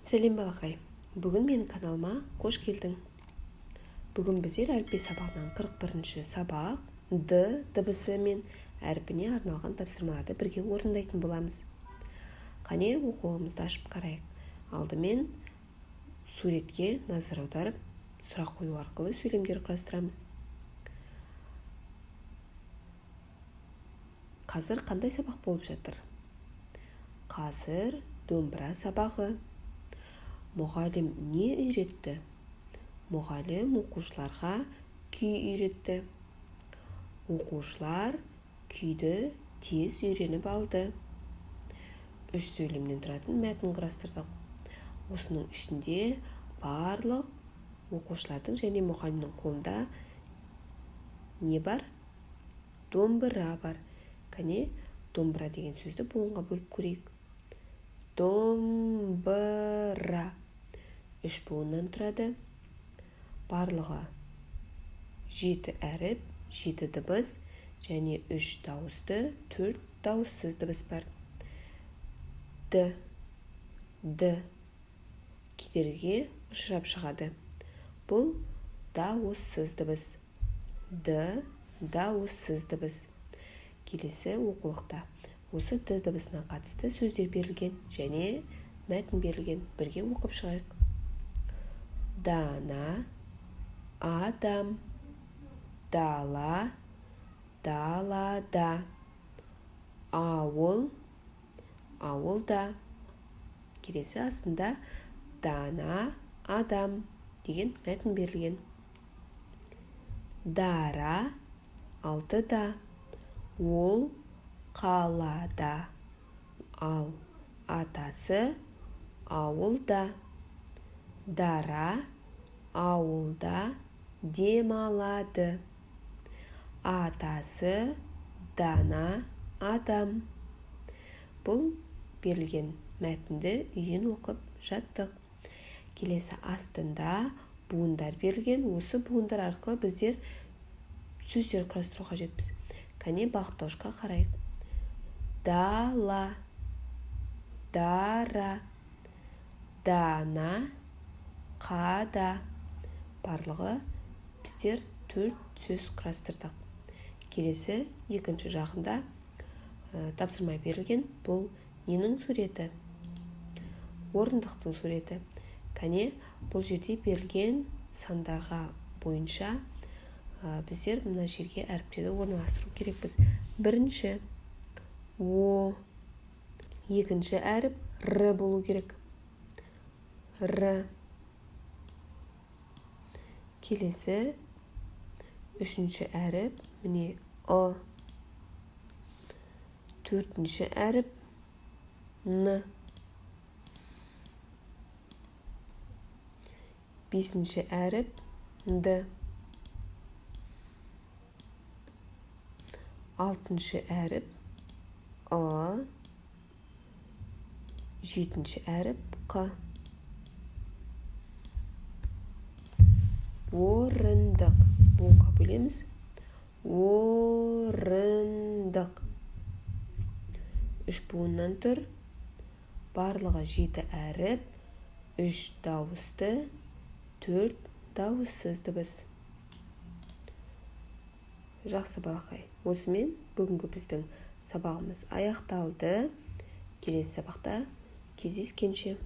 Сәлем балақай, бүгін менің каналыма қош келдің. Бүгін біздер әліпби сабағынан 41-ші сабақ Д дыбысы мен әрпіне арналған тапсырмаларды бірге орындайтын боламыз. Қане оқулығымызды ашып қарайық. Алдымен суретке назар аударып, сұрақ қою арқылы сөйлемдер құрастырамыз. Қазір қандай сабақ болып жатыр? Қазір домбыра сабағы. Мұғалім не үйретті? Мұғалім оқушыларға күй үйретті. Оқушылар күйді тез үйреніп алды. 3 сөйлемнен тұратын мәтін құрастырдық. Осының ішінде барлық оқушылардың және мұғалімнің қолында не бар? Домбыра бар. Кәне, домбыра деген сөзді буынға бөліп көрейік. Домбыра 3 буыннан тұрады. Барлығы 7 әріп, 7 дыбыс және 3 дауысты, 4 дауыссыз дыбыс бар. Д, Д кедергі ұшырап шығады. Бұл дауыссыз дыбыс. Д, дауыссыз дыбыс. Келесі оқулықта осы Д дыбысына қатысты сөздер берілген және мәтін берілген. Бірге оқып шығайық. Дана, адам, дала, далада, ауыл, ауылда. Келесі астында дана, адам деген мәтін берілген. Дара, алтыда, ол қалада, ал атасы ауылда. Дара ауылда демалады. Атасы дана адам. Бұл берілген мәтінді үйден оқып жаттық. Келесі астында буындар берілген. Осы буындар арқылы біздер сөздер құрастыруға жетпіз. Кәне бағыттаушқа қарайық. Дала, дара, дана, қада. Барлығы біздер 4 сөз құрастырдық. Келесі екінші жағында тапсырма берілген. Бұл ненің суреті? Орындықтың суреті. Кәне, бұл жерде берілген сандарға бойынша біздер мына жерге әріптерді орналастыру керекпіз. Бірінші О, екінші әріп Р болу керек. Р. Келесі үшінші әріп міне Ы. Төртінші әріп Н. Бесінші әріп Д. Алтыншы әріп А. Жетінші әріп Қ. Орындық. Буынға бөлеміз. Орындық. 3 буыннан тұр. Барлығы 7 әріп, 3 дауысты, 4 дауыссыз дыбыс. Жақсы балақай. Осымен бүгінгі біздің сабағымыз аяқталды. Келесі сабақта кездескенше.